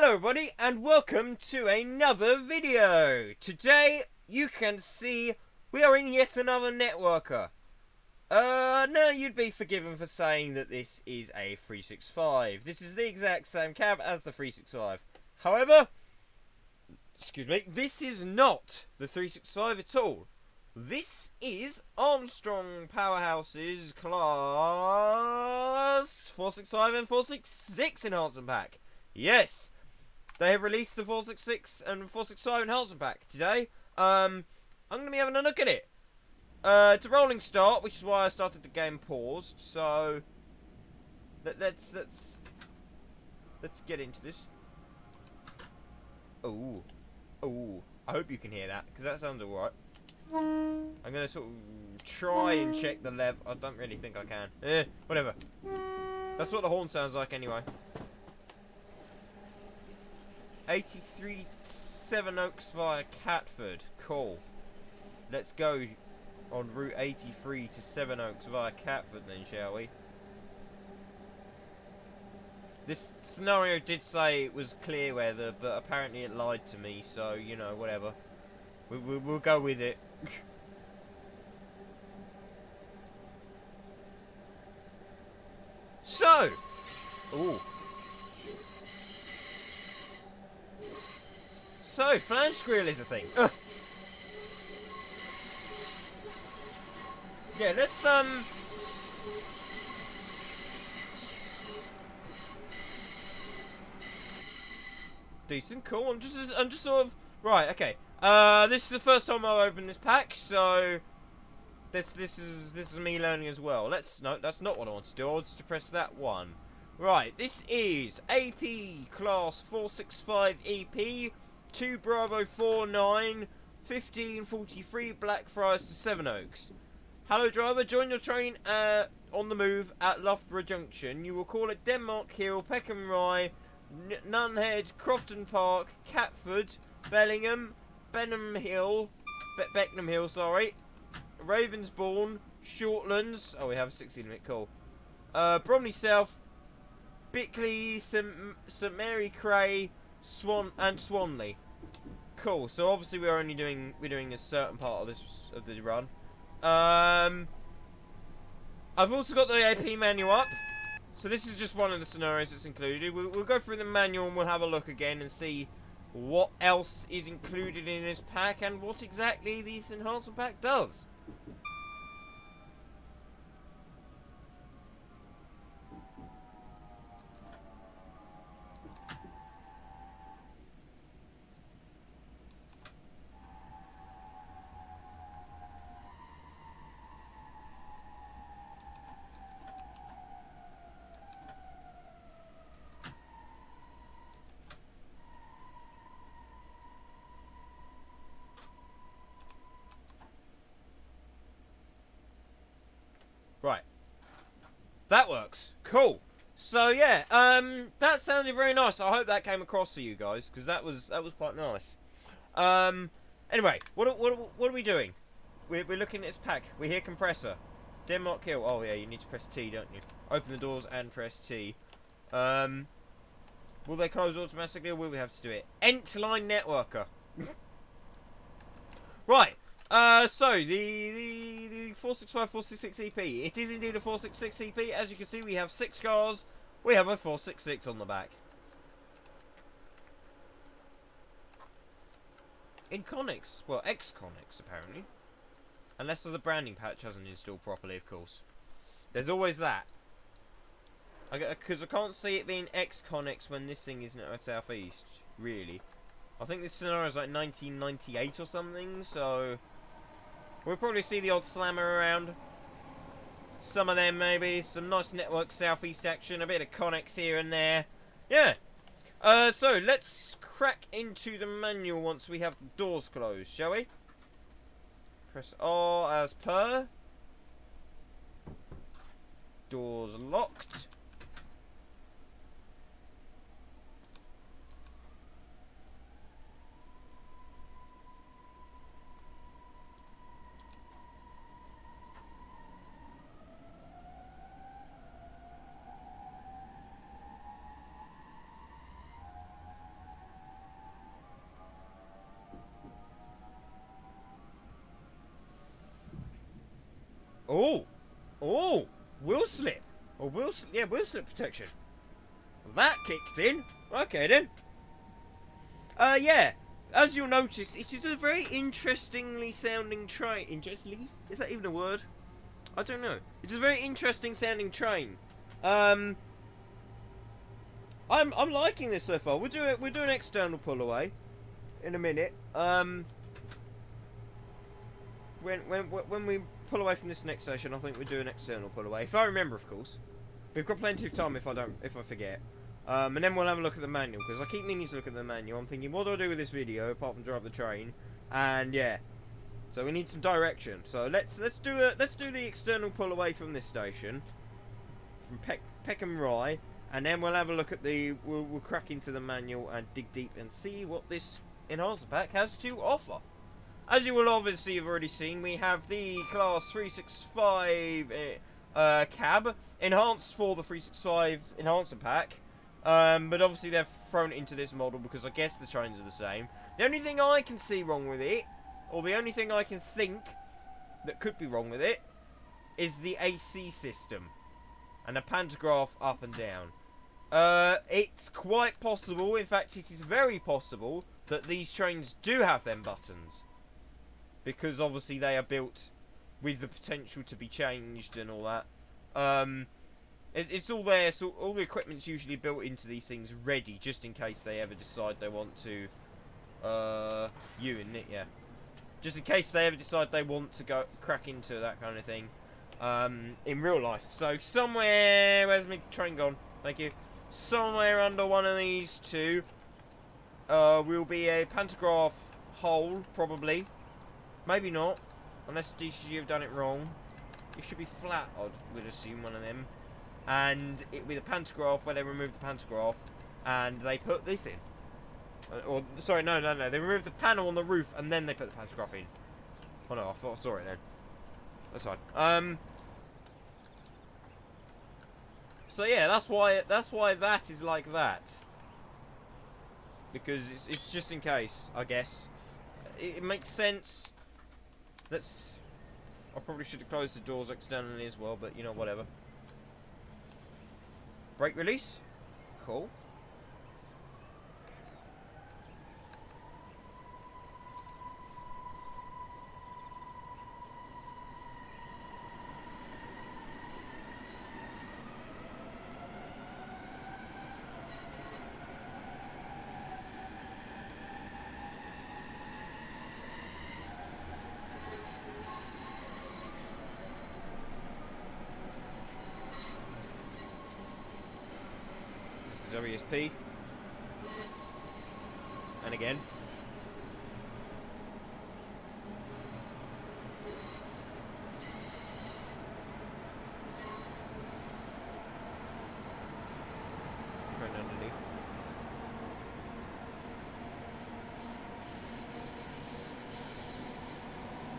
Hello everybody and welcome to another video. Today you can see we are in yet another networker. Now you'd be forgiven for saying that this is a 365. This is the exact same cab as the 365. However, excuse me, this is not the 365 at all. This is Armstrong Powerhouse's Class 465 and 466 Enhancement Pack. Yes, they have released the 466 and 465 Enhancement Pack today. I'm going to be having a look at it. It's a rolling start, which is why I started the game paused. So let's get into this. Oh, I hope you can hear that because that sounds alright. I'm going to sort of try and check the level. I don't really think I can. Whatever. That's what the horn sounds like anyway. 83 Seven Oaks via Catford. Cool. Let's go on Route 83 to Seven Oaks via Catford then, shall we? This scenario did say it was clear weather, but apparently it lied to me, so, you know, whatever. We'll go with it. So! Ooh. So, flange squeal is a thing. Yeah, let's decent, cool. I'm just sort of right. Okay. This is the first time I've opened this pack, so this is me learning as well. No, that's not what I want to do. I want to press that one. Right. This is AP Class 465 EP 2 Bravo 49 1543 Blackfriars to Seven Oaks. Hello driver, join your train on the move at Loughborough Junction. You will call at Denmark Hill, Peckham Rye, Nunhead, Crofton Park, Catford, Bellingham, Beckenham Hill, Ravensbourne, Shortlands. Oh, we have a 16-minute call. Bromley South, Bickley, St Mary Cray, Swanley. Cool. So obviously we're doing a certain part of the run. I've also got the AP manual up. So this is just one of the scenarios that's included. We'll go through the manual and we'll have a look again and see what else is included in this pack and what exactly this enhancement pack does. Right. That works. Cool. So yeah, that sounded very nice. I hope that came across for you guys because that was quite nice. Anyway, what are we doing? We're looking at this pack. We hear compressor. Denmark Hill. Oh yeah, you need to press T, don't you? Open the doors and press T. Will they close automatically or will we have to do it? Entline networker. Right. So the 465 466 EP. It is indeed a 466 EP. As you can see, we have 6 cars. We have a 466 on the back. In Connix, well, ex-Connix apparently, unless the branding patch hasn't installed properly, of course. There's always that. Because I can't see it being ex-Connix when this thing isn't at Southeast. Really, I think this scenario is like 1998 or something. So. We'll probably see the odd slammer around. Some of them maybe. Some nice network southeast action. A bit of Connex here and there. Yeah. So let's crack into the manual once we have the doors closed, shall we? Press R as per. Doors locked. wheel slip protection. That kicked in. Okay then. Yeah. As you'll notice, it is a very interestingly sounding train. Interestingly? Is that even a word? I don't know. It's a very interesting sounding train. I'm liking this so far. We'll do an external pull away in a minute. When we pull away from this next station, I think we'll do an external pull away. If I remember, of course. We've got plenty of time if I forget. And then we'll have a look at the manual, because I keep meaning to look at the manual. I'm thinking, what do I do with this video apart from drive the train? And yeah, so we need some direction. So let's do the external pull away from this station, from Peckham Rye, and then we'll have a look at we'll crack into the manual and dig deep and see what this Enhancement Pack has to offer. As you will obviously have already seen, we have the Class 365 cab enhanced for the 365 Enhancement Pack. But obviously they've thrown it into this model because I guess the trains are the same. The only thing I can see wrong with it, or the only thing I can think that could be wrong with it, is the AC system and the pantograph up and down. It's quite possible, in fact it is very possible, that these trains do have them buttons, because obviously they are built with the potential to be changed and all that. It's all there, so all the equipment's usually built into these things ready, just in case they ever decide they want to, yeah. Just in case they ever decide they want to go crack into that kind of thing, in real life. So somewhere, where's my train gone? Thank you. Somewhere under one of these two, will be a pantograph hole, probably. Maybe not, unless DCG have done it wrong. It should be flat, I would assume, one of them. And it with a pantograph, where they remove the pantograph and they put this in. Or sorry, no, they remove the panel on the roof and then they put the pantograph in. Oh no, I thought I saw it then. That's fine. So yeah, that's why that is like that. Because it's just in case, I guess. It makes sense. I probably should have closed the doors externally as well, but you know, whatever. Brake release. Cool. WSP. And again. Right underneath.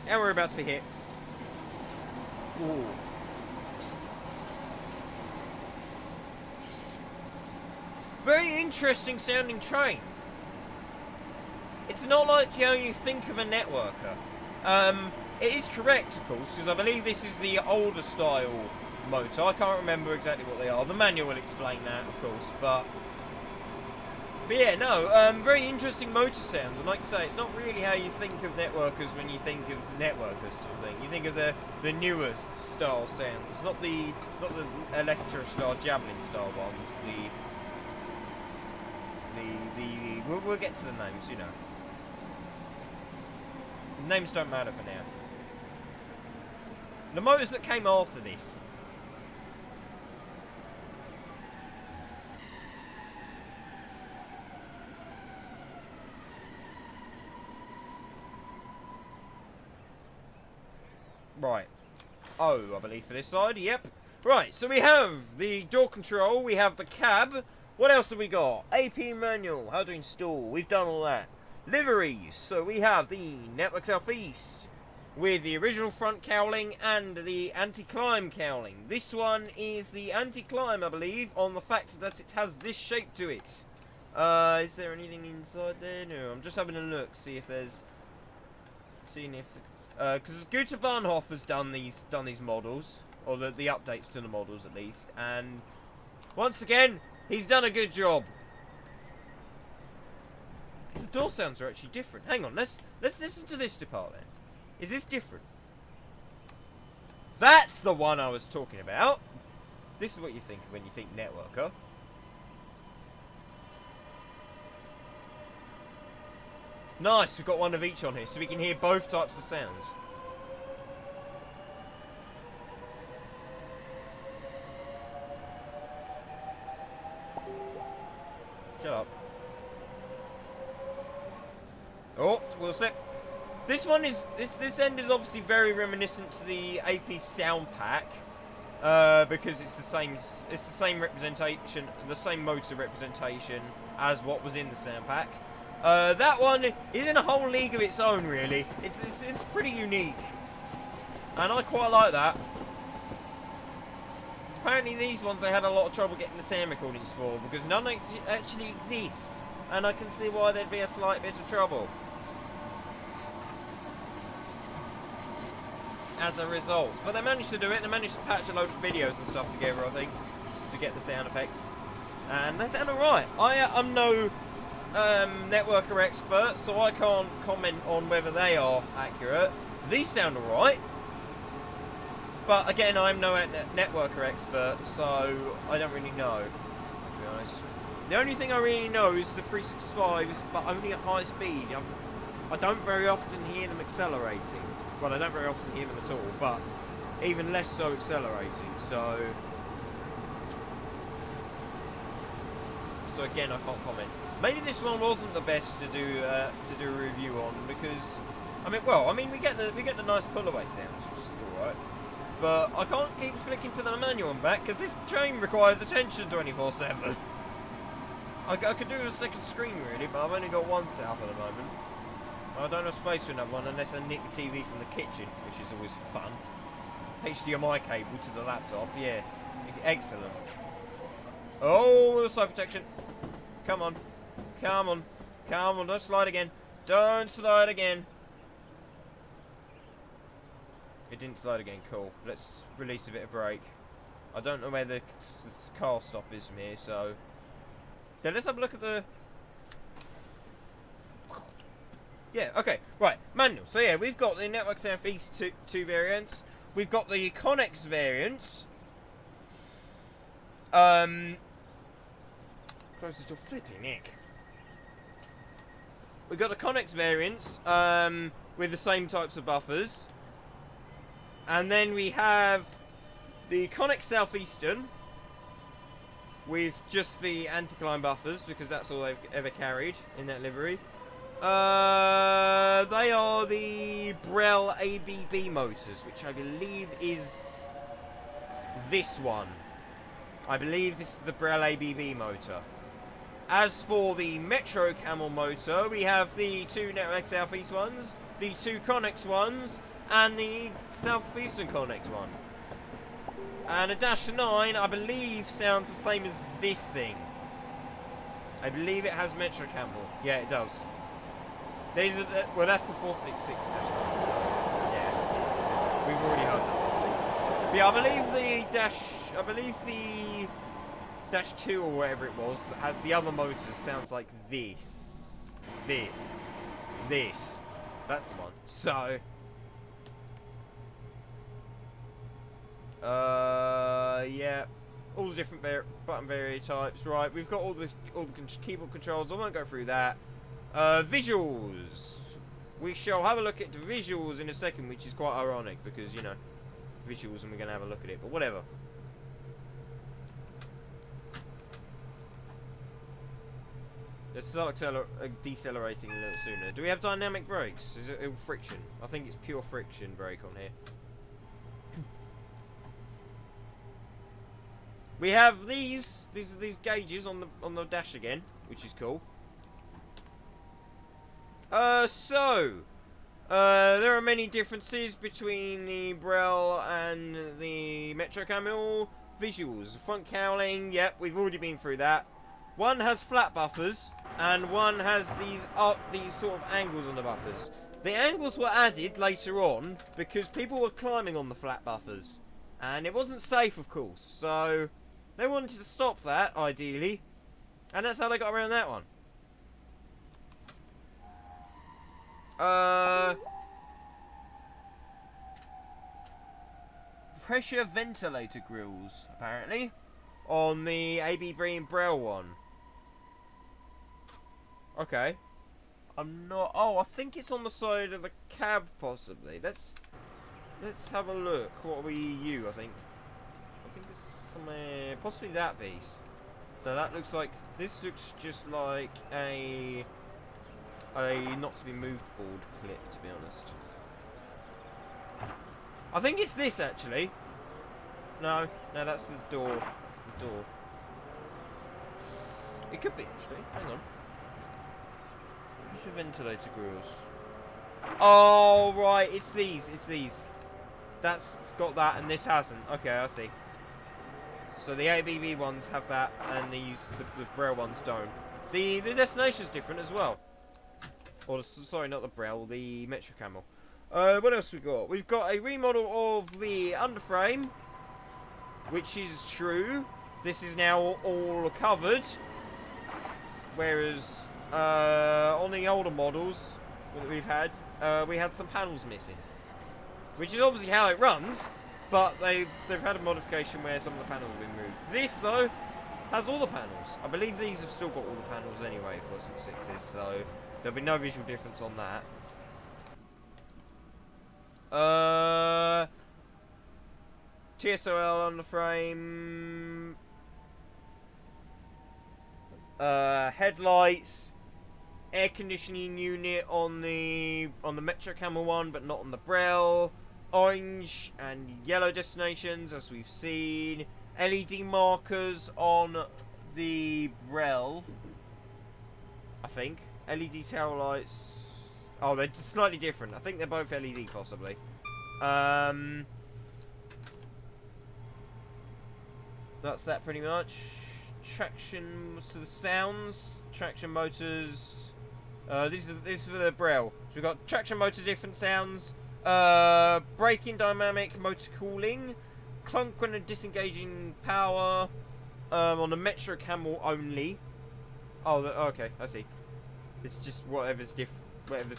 And we're about to be hit. Ooh. Very interesting sounding train. It's not like you think of a networker. It is correct, of course, because I believe this is the older style motor. I can't remember exactly what they are. The manual will explain that, of course. But yeah, no. Very interesting motor sounds. And like I say, it's not really how you think of networkers when you think of networkers sort of thing. You think of the newer style sounds, not the Electra style, Javelin style ones. We'll get to the names, you know. The names don't matter for now. The motors that came after this. Right. Oh, I believe for this side, yep. Right, so we have the door control, we have the cab. What else have we got? AP manual, how to install, we've done all that. Liveries, so we have the Network Southeast with the original front cowling and the anti-climb cowling. This one is the anti-climb, I believe, on the fact that it has this shape to it. Is there anything inside there? No, I'm just having a look, see if there's... Seeing if... Because Guter Bahnhof has done these models. or the updates to the models at least. And once again, he's done a good job. The door sounds are actually different. Hang on, let's listen to this department. Is this different? That's the one I was talking about. This is what you think when you think networker. Nice, we've got one of each on here, so we can hear both types of sounds. Shut up. Oh, we'll slip. This one is this end is obviously very reminiscent to the AP sound pack, because it's the same representation, the same motor representation as what was in the sound pack. That one is in a whole league of its own, really. It's pretty unique, and I quite like that. Apparently, these ones they had a lot of trouble getting the sound recordings for because none actually exist, and I can see why there'd be a slight bit of trouble. As a result, but they managed to do it. They managed to patch a load of videos and stuff together, I think, to get the sound effects, and they sound alright. I'm no networker expert, so I can't comment on whether they are accurate. These sound alright, but again, I'm no networker expert, so I don't really know, to be honest. The only thing I really know is the 365 is but only at high speed. I don't very often hear them accelerating. Well, I don't very often hear them at all, but even less so accelerating, so again, I can't comment. Maybe this one wasn't the best to do a review on because, I mean, we get the nice pull away sounds, which is alright, but I can't keep flicking to the manual and back because this train requires attention 24/7. I could do a second screen really, but I've only got one set up at the moment. I don't have space for another one unless I nick the TV from the kitchen, which is always fun. HDMI cable to the laptop, yeah, excellent. Oh, side protection. Come on, come on, come on, don't slide again. Don't slide again. It didn't slide again, cool. Let's release a bit of brake. I don't know where the car stop is from here, so... Okay, let's have a look at the... Yeah, okay, right, manual. So yeah, we've got the Network Southeast 2 variants. We've got the Connex variants. Close the door, flipping Nick. We've got the Connex variants, with the same types of buffers. And then we have the Connex Southeastern, with just the anticline buffers, because that's all they've ever carried in that livery. They are the Brel ABB motors, which I believe is this one. I believe this is the Brel ABB motor. As for the Metro Camel motor, we have the two Network Southeast ones, the two Connex ones, and the Southeastern Connex one. And a Dash 9, I believe, sounds the same as this thing. I believe it has Metro Camel. Yeah, it does. These are well, that's the 466 Dash 9, so yeah, we've already heard that. But yeah, I believe the Dash 2 or whatever it was that has the other motors sounds like this. That's the one. So, yeah, all the different button variety types. Right, we've got all the keyboard controls. I won't go through that. Visuals. We shall have a look at the visuals in a second, which is quite ironic because, you know, visuals and we're going to have a look at it, but whatever. Let's start decelerating a little sooner. Do we have dynamic brakes? Is it friction? I think it's pure friction brake on here. We have these gauges on the dash again, which is cool. There are many differences between the Brel and the Metro Camel visuals. Front cowling, yep, we've already been through that. One has flat buffers, and one has these sort of angles on the buffers. The angles were added later on because people were climbing on the flat buffers. And it wasn't safe, of course. So they wanted to stop that, ideally. And that's how they got around that one. Pressure ventilator grills, apparently, on the APEP and Braille one. Okay. I'm not... Oh, I think it's on the side of the cab, possibly. Let's have a look. What are we, I think. I think it's somewhere... Possibly that piece. No, that looks like... This looks just like a not to be moved board clip, to be honest. I think it's this, actually. No, that's the door. That's the door. It could be, actually. Hang on. Pressure ventilator grills. Oh, right. It's these. It's these. That's got that, and this hasn't. Okay, I see. So the ABB ones have that, and the Braille ones don't. The destination's different as well. Or, sorry, not the Braille, the Metro Camel. What else we got? We've got a remodel of the underframe, which is true. This is now all covered. Whereas, on the older models that we've had, we had some panels missing. Which is obviously how it runs, but they've had a modification where some of the panels have been moved. This, though, has all the panels. I believe these have still got all the panels anyway for 6.6s, so there'll be no visual difference on that. TSOL on the frame. Headlights. Air conditioning unit on the Metro Camel one, but not on the Braille. Orange and yellow destinations, as we've seen. LED markers on the Braille, I think. LED tail lights. Oh, they're just slightly different. I think they're both LED, possibly. That's that pretty much. Traction to the sounds. Traction motors. These are for the Braille. So we've got traction motor, different sounds. Braking dynamic, motor cooling. Clunk when disengaging power. On the Metro Camel only. Oh, okay, I see. It's just whatever's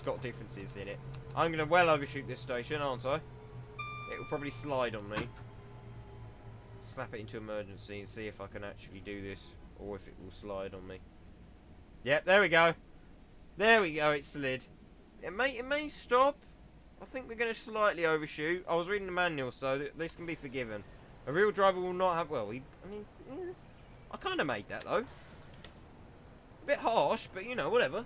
got differences in it. I'm going to well overshoot this station, aren't I? It will probably slide on me. Slap it into emergency and see if I can actually do this, or if it will slide on me. Yep, there we go. There we go, it slid. It may stop. I think we're going to slightly overshoot. I was reading the manual, so this can be forgiven. A real driver will not have... Well, I kind of made that, though. A bit harsh, but, you know, whatever.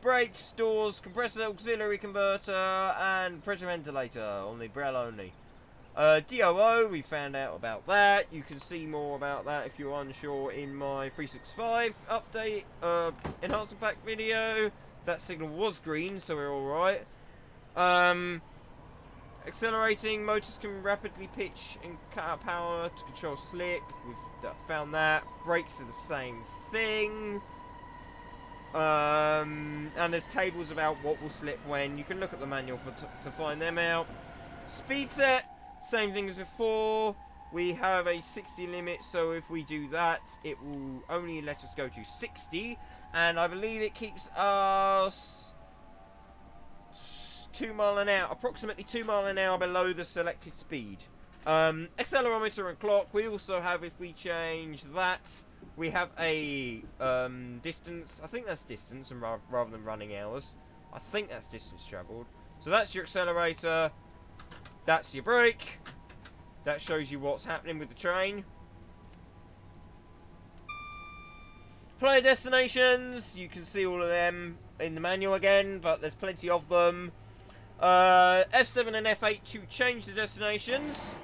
Brakes, doors, compressor, auxiliary converter, and pressure ventilator on the Braille only. DOO, we found out about that. You can see more about that if you're unsure in my 365 update Enhancement Pack video. That signal was green, so we're alright. Accelerating, motors can rapidly pitch and cut out power to control slip. We've found that. Brakes are the same thing. And there's tables about what will slip when. You can look at the manual to find them out. Speed set, same thing as before. We have a 60 limit, so if we do that, it will only let us go to 60. And I believe it keeps us 2 miles an hour, approximately 2 miles an hour below the selected speed. Accelerometer and clock. We also have, if we change that, we have a distance. I think that's distance, and rather than running hours. I think that's distance travelled. So that's your accelerator. That's your brake. That shows you what's happening with the train. Player destinations. You can see all of them in the manual again, but there's plenty of them. F7 and F8 to change the destinations.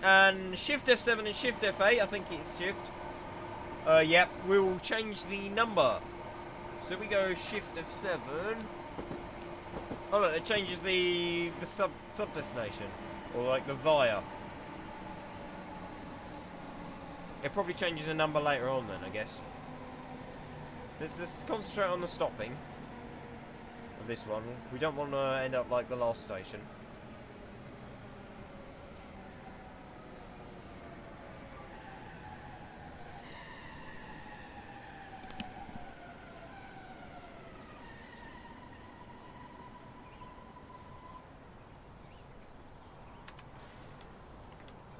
And Shift F7 and Shift F8. I think it's Shift. Yep, we'll change the number. So we go Shift F7. Oh look, it changes the sub destination, or like the via. It probably changes the number later on then, I guess. Let's concentrate on the stopping of this one. We don't want to end up like the last station.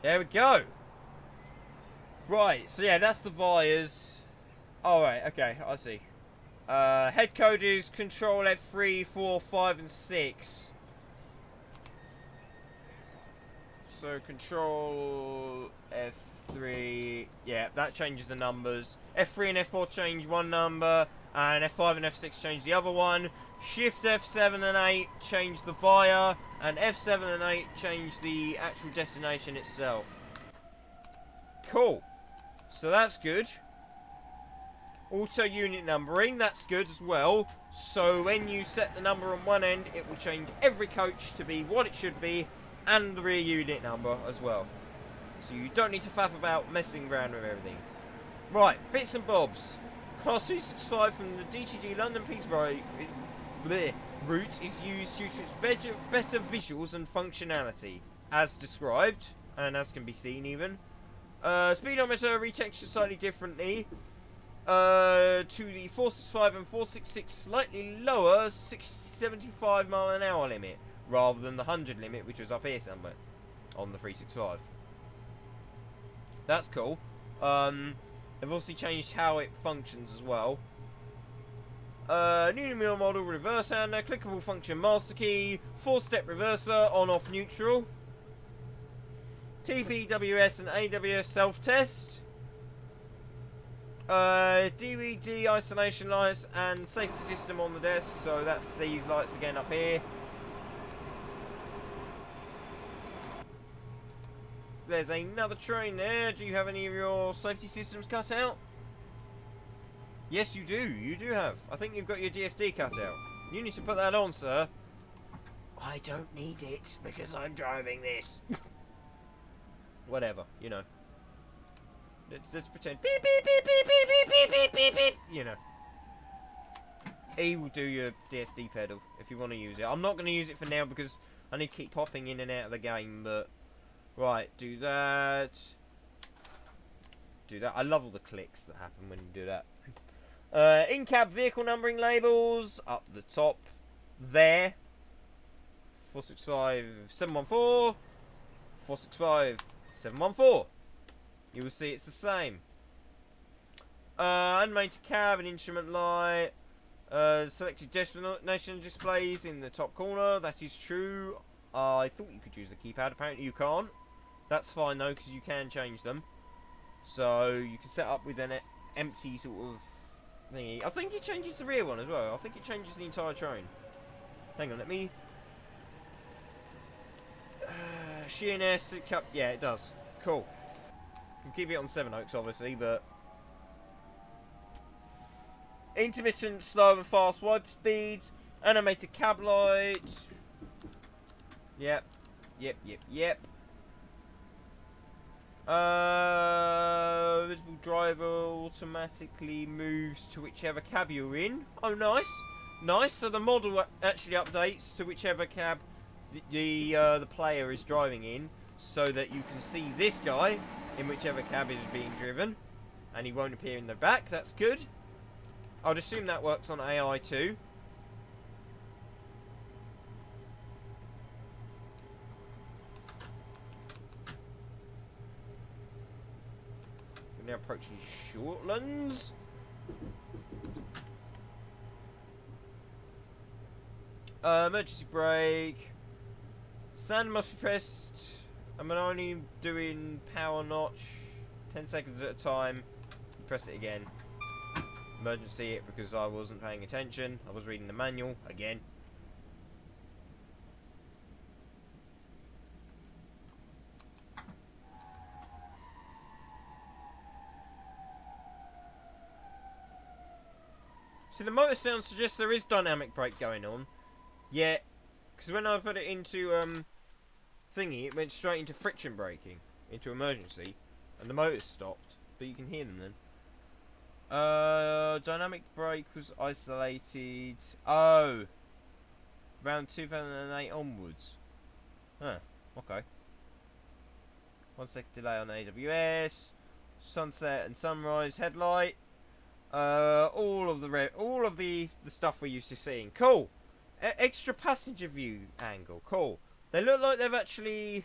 There we go. Right, so yeah, that's the Vias. Alright, okay, I see. Head code is Control F3, 4, 5, and 6. So Control F3, yeah, that changes the numbers. F3 and F4 change one number, and F5 and F6 change the other one. Shift F7 and 8 change the via, and F7 and 8 change the actual destination itself. Cool. So that's good. Auto unit numbering, that's good as well. So when you set the number on one end, it will change every coach to be what it should be, and the rear unit number as well. So you don't need to faff about messing around with everything. Right, bits and bobs. Class 265 from the DTG London Peterborough route is used due to its better visuals and functionality, as described, and as can be seen even. Speedometer retextured slightly differently to the 465 and 466, slightly lower 675 mile an hour limit rather than the 100 limit, which was up here somewhere on the 365. That's cool. They've obviously changed how it functions as well. New wheel model reverse hander, clickable function master key, 4-step reverser, on off neutral. TPWS and AWS self-test. DVD isolation lights and safety system on the desk, so that's these lights again up here. There's another train there. Do you have any of your safety systems cut out? Yes, you do. You do have. I think you've got your DSD cut out. You need to put that on, sir. I don't need it because I'm driving this. Whatever, you know. Let's pretend. Beep, beep, beep, beep, beep, beep, beep, beep, beep, beep. You know. E will do your DSD pedal if you want to use it. I'm not going to use it for now because I need to keep popping in and out of the game, but... Right, do that. Do that. I love all the clicks that happen when you do that. In-cab vehicle numbering labels up the top there. 465 714. 465 714. You will see it's the same. Animated cab and instrument light. Selected destination displays in the top corner. That is true. I thought you could use the keypad. Apparently you can't. That's fine though, because you can change them. So you can set up with an empty sort of thingy. I think it changes the rear one as well. I think it changes the entire train. Hang on, let me... Sheerness, yeah, it does. Cool. You can keep it on Seven Oaks, obviously, but... Intermittent, slow and fast wipe speeds. Animated cab light. Yep. Yep. Visible driver automatically moves to whichever cab you're in. Oh, nice. Nice. So the model actually updates to whichever cab the player is driving in, so that you can see this guy in whichever cab is being driven, and he won't appear in the back. That's good. I'd assume that works on AI too. We're now approaching Shortlands. Emergency brake. Stand must be pressed. I'm only doing power notch 10 seconds at a time. Press it again. Emergency it because I wasn't paying attention. I was reading the manual again. So the motor sound suggests there is dynamic brake going on. Yeah, because when I put it into thingy, it went straight into friction braking, into emergency, and the motor stopped. But you can hear them then. Dynamic brake was isolated. Oh, around 2008 onwards. Huh. Okay. 1 second delay on AWS. Sunset and sunrise headlight. All of the stuff we're used to seeing. Cool. Extra passenger view angle. Cool. They look like they've actually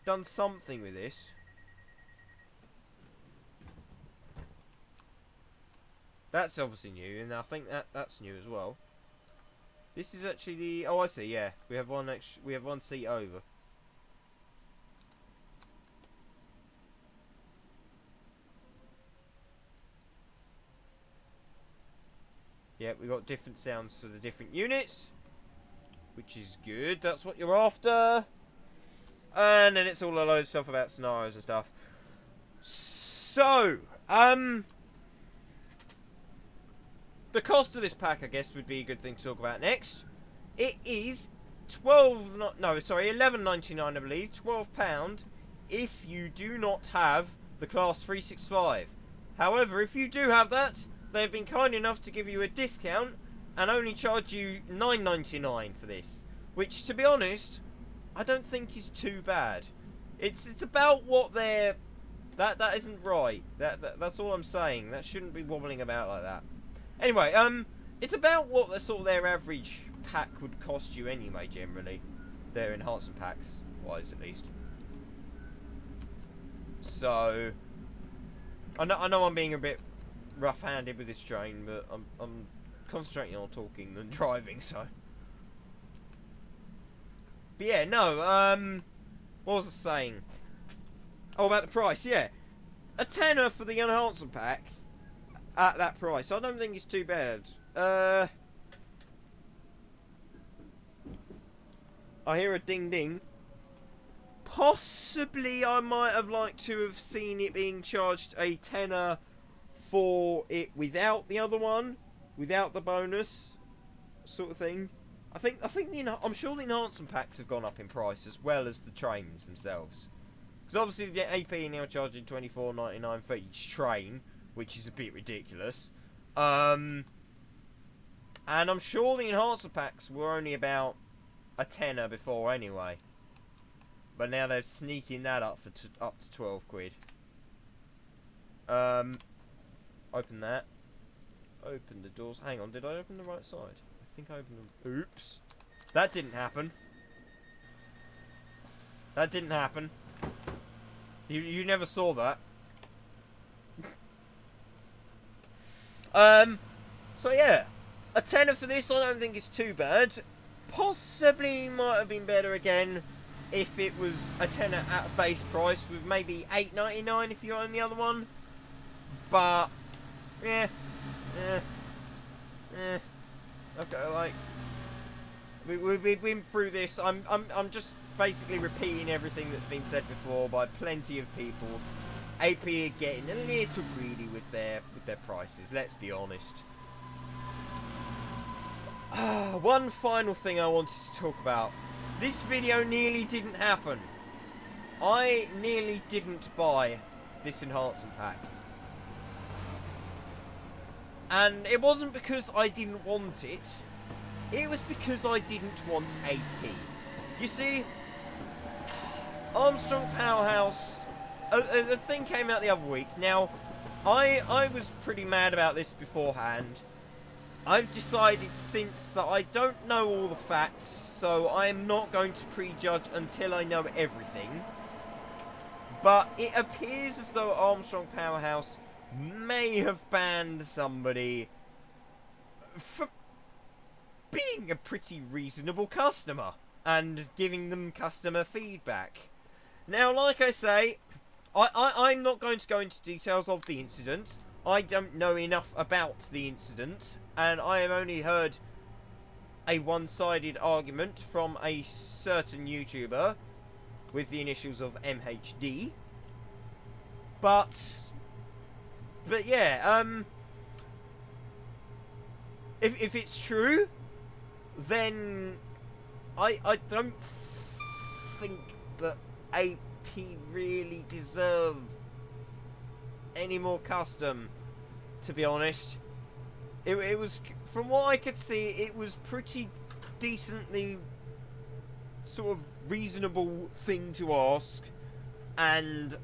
done something with this. That's obviously new, and I think that's new as well. This is actually the... Oh, I see, yeah. We have one seat over. Yeah, we got different sounds for the different units, which is good. That's what you're after. And then it's all a load of stuff about scenarios and stuff. So, the cost of this pack, I guess, would be a good thing to talk about next. It is £11.99, I believe, £12 if you do not have the Class 365. However, if you do have that, they've been kind enough to give you a discount and only charge you £9.99 for this, which, to be honest, I don't think is too bad. It's about what they're... That isn't right. That's all I'm saying. That shouldn't be wobbling about like that. Anyway, it's about what their average pack would cost you anyway, generally. Their enhancement packs, wise at least. So, I know I'm being a bit rough-handed with this train, but I'm concentrating on talking than driving, so. But yeah, no, what was I saying? Oh, about the price, yeah. A tenner for the enhancement pack at that price. I don't think it's too bad. I hear a ding ding. Possibly I might have liked to have seen it being charged a tenner for it without the other one, without the bonus sort of thing. I'm sure the enhancement packs have gone up in price as well as the trains themselves. Because obviously the AP are now charging $24.99 for each train, which is a bit ridiculous. And I'm sure the enhancement packs were only about a tenner before anyway. But now they're sneaking that up for up to 12 quid. Open that. Open the doors. Hang on, did I open the right side? I think I opened them. Oops. That didn't happen. That didn't happen. You never saw that. So yeah. A tenner for this I don't think is too bad. Possibly might have been better again if it was a tenner at a base price with maybe $8.99 if you own the other one. But yeah. Okay, like we've been through this. I'm just basically repeating everything that's been said before by plenty of people. AP are getting a little greedy with their prices. Let's be honest. One final thing I wanted to talk about. This video nearly didn't happen. I nearly didn't buy this enhancement pack. And it wasn't because I didn't want it. It was because I didn't want AP. You see, Armstrong Powerhouse... the thing came out the other week. Now, I was pretty mad about this beforehand. I've decided since that I don't know all the facts, so I am not going to prejudge until I know everything. But it appears as though Armstrong Powerhouse may have banned somebody for being a pretty reasonable customer and giving them customer feedback. Now, like I say, I'm not going to go into details of the incident. I don't know enough about the incident, and I have only heard a one-sided argument from a certain YouTuber with the initials of MHD. But yeah, if it's true, then I don't think that AP really deserve any more custom, to be honest. It was, from what I could see, it was pretty decently sort of reasonable thing to ask, and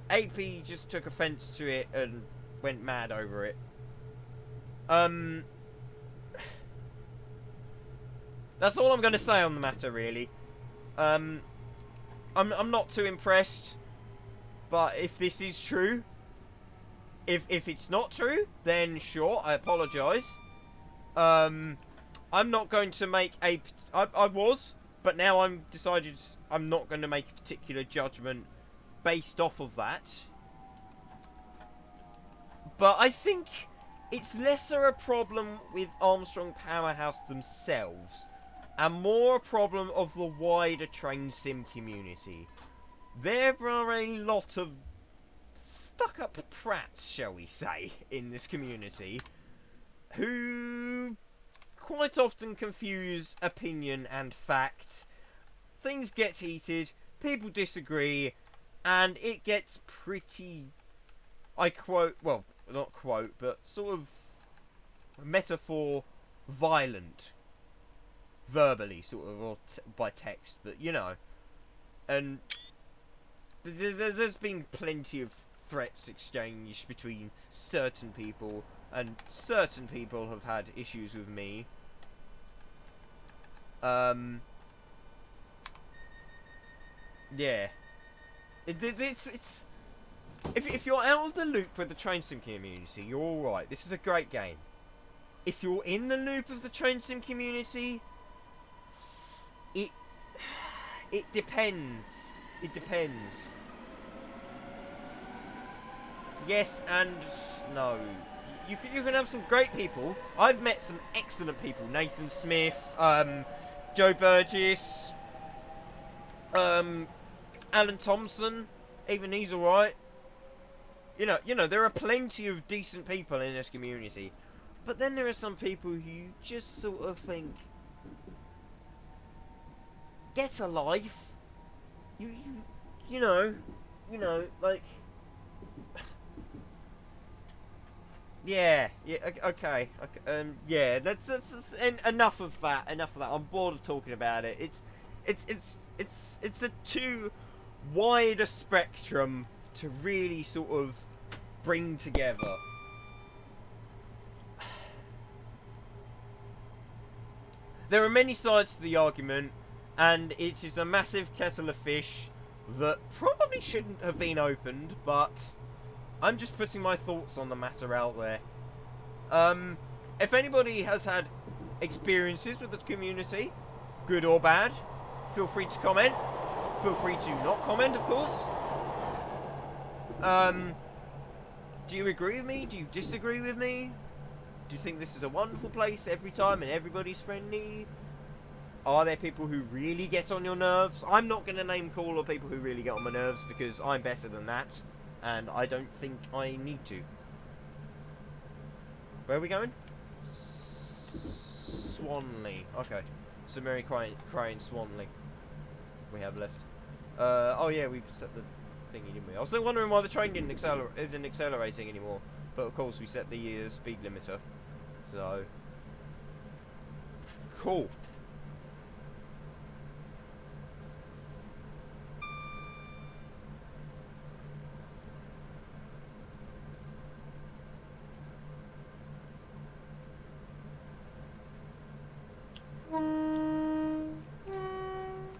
AP just took offence to it and went mad over it. That's all I'm going to say on the matter, really. I'm not too impressed. But if this is true, if it's not true, then sure, I apologise. I'm not going to make I was, but now I'm decided I'm not going to make a particular judgment based off of that. But I think it's lesser a problem with Armstrong Powerhouse themselves, and more a problem of the wider train sim community. There are a lot of stuck-up prats, shall we say, in this community, who quite often confuse opinion and fact. Things get heated, people disagree, and it gets pretty, I quote, well, not quote, but sort of metaphor, violent. Verbally, sort of, or by text, but you know. And there's been plenty of threats exchanged between certain people, and certain people have had issues with me. Yeah. It's if you're out of the loop with the train sim community, you're alright. This is a great game. If you're in the loop of the train sim community, it depends. It depends. Yes and no. You can have some great people. I've met some excellent people. Nathan Smith, Joe Burgess, Alan Thompson. Even he's alright. You know, there are plenty of decent people in this community. But then there are some people who you just sort of think, get a life. You know, like, yeah, okay, yeah, that's enough of that. I'm bored of talking about it. It's a too wide a spectrum to really sort of bring together. There are many sides to the argument, and it is a massive kettle of fish that probably shouldn't have been opened, but I'm just putting my thoughts on the matter out there. If anybody has had experiences with the community, good or bad, feel free to comment. Feel free to not comment, of course. Do you agree with me? Do you disagree with me? Do you think this is a wonderful place every time and everybody's friendly? Are there people who really get on your nerves? I'm not going to name call on people who really get on my nerves because I'm better than that, and I don't think I need to. Where are we going? Swanley. Okay. So Mary crying Swanley. We have left. Oh yeah, we set the thingy, didn't we? I was still wondering why the train isn't accelerating anymore. But of course we set the speed limiter. So cool.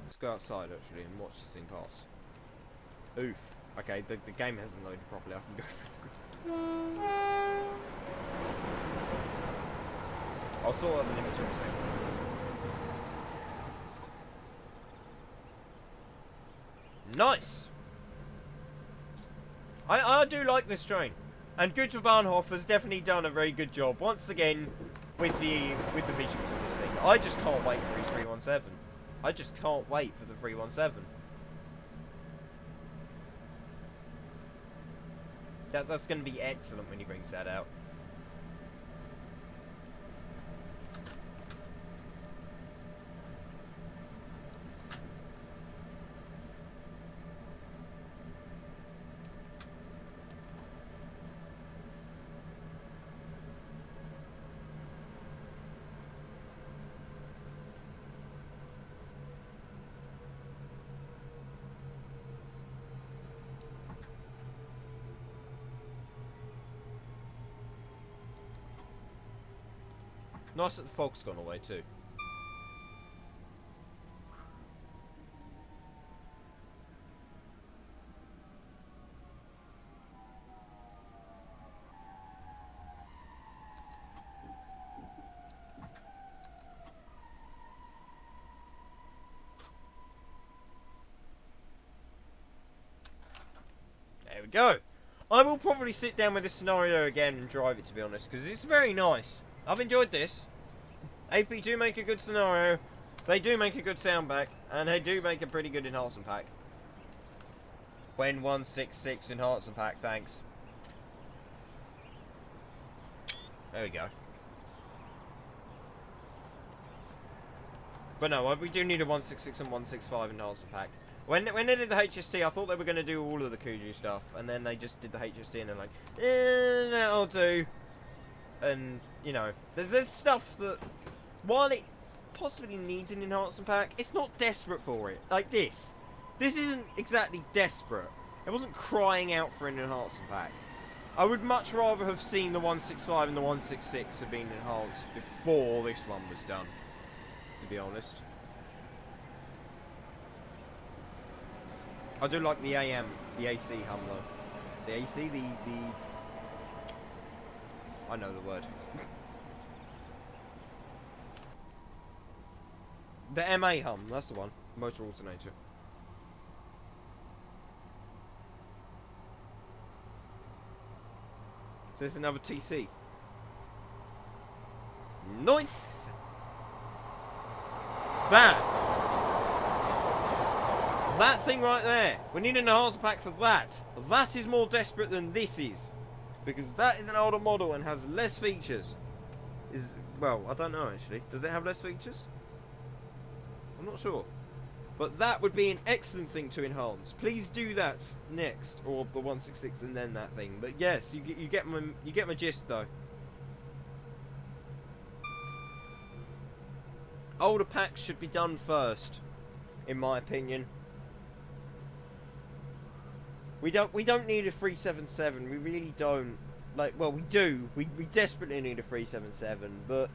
Let's go outside actually and watch this thing pass. Oof. Okay, the game hasn't loaded properly. I can go for the... I'll sort out the limiter in a second. Nice! I do like this train. And Günther Bahnhof has definitely done a very good job once again with the visuals of this thing. I just can't wait for his 317. I just can't wait for the 317. That's going to be excellent when he brings that out. Nice that the fog's gone away too. go. I will probably sit down with this scenario again and drive it, to be honest, because it's very nice. I've enjoyed this. AP do make a good scenario, they do make a good sound pack, and they do make a pretty good enhancement pack. When 166 enhancement pack, thanks. There we go. But no, we do need a 166 and 165 enhancement pack. When they did the HST, I thought they were going to do all of the Kuju stuff, and then they just did the HST, and they're like, that'll do. And, you know, there's stuff that, while it possibly needs an enhancement pack, it's not desperate for it. Like this. This isn't exactly desperate. It wasn't crying out for an enhancement pack. I would much rather have seen the 165 and the 166 have been enhanced before this one was done, to be honest. I do like the AC hum though. The AC, I know the word. The MA hum, that's the one. Motor alternator. So there's another TC. Nice! That thing right there. We need an enhancement pack for that. That is more desperate than this is. Because that is an older model and has less features. Well, I don't know actually. Does it have less features? I'm not sure. But that would be an excellent thing to enhance. Please do that next. Or the 166 and then that thing. But yes, you get my gist though. Older packs should be done first, in my opinion. We don't need a 377. We really don't. Like, well, we do. We desperately need a 377, but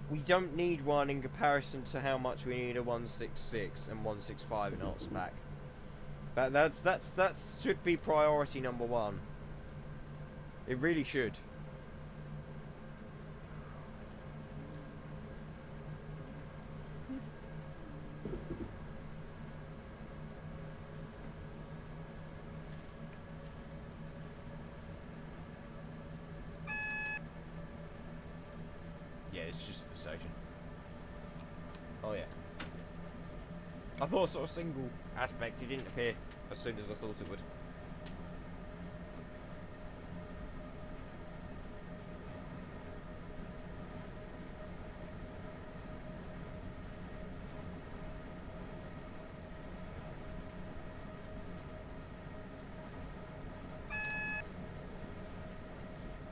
we don't need one in comparison to how much we need a 166 and 165 enhancement pack. That should be priority number one. It really should. Yeah, it's just the station. Oh yeah. I thought sort of single aspect, it didn't appear as soon as I thought it would.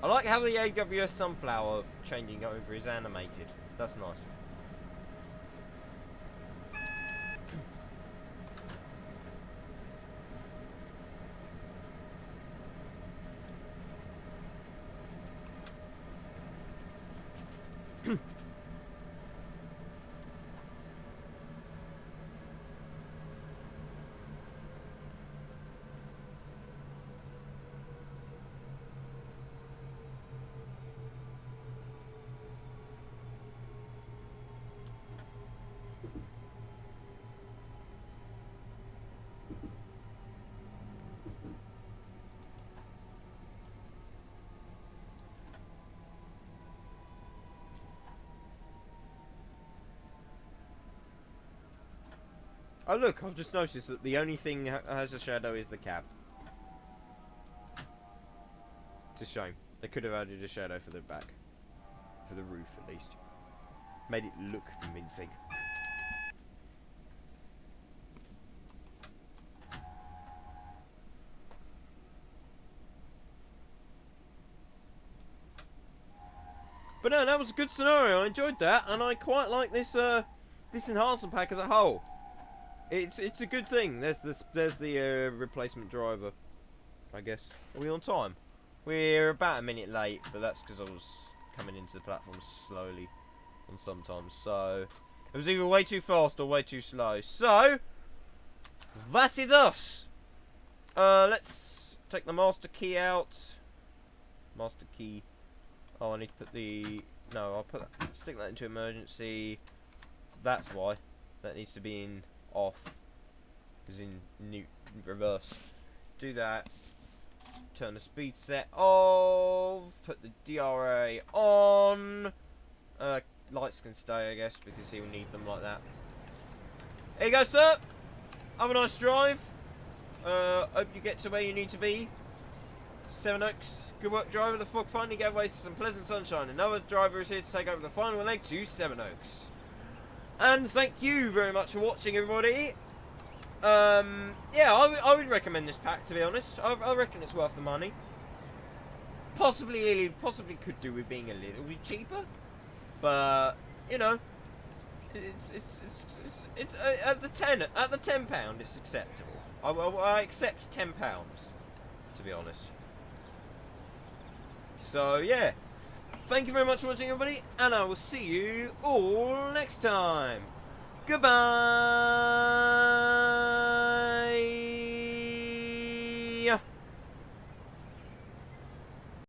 I like how the AWS sunflower changing over is animated. That's nice. Oh look, I've just noticed that the only thing that has a shadow is the cab. It's a shame. They could have added a shadow for the back. For the roof, at least. Made it look convincing. But no, that was a good scenario. I enjoyed that, and I quite like this this enhancement pack as a whole. It's a good thing. There's the replacement driver, I guess. Are we on time? We're about a minute late, but that's because I was coming into the platform slowly on sometimes. So it was either way too fast or way too slow. So that is us. Let's take the master key out. Master key. Oh, I need to put the I'll stick that into emergency. That's why that needs to be in off, is in reverse. Do that. Turn the speed set off. Put the DRA on. Lights can stay, I guess, because he'll need them like that. Here you go, sir. Have a nice drive. Hope you get to where you need to be. Seven Oaks. Good work, driver. The fog finally gave way to some pleasant sunshine. Another driver is here to take over the final leg to Seven Oaks. And thank you very much for watching, everybody. Yeah, I would recommend this pack, to be honest. I reckon it's worth the money. Possibly could do with being a little bit cheaper, but you know, it's at the £10 it's acceptable. I accept £10, to be honest. So yeah, thank you very much for watching, everybody, and I will see you all next time. Goodbye.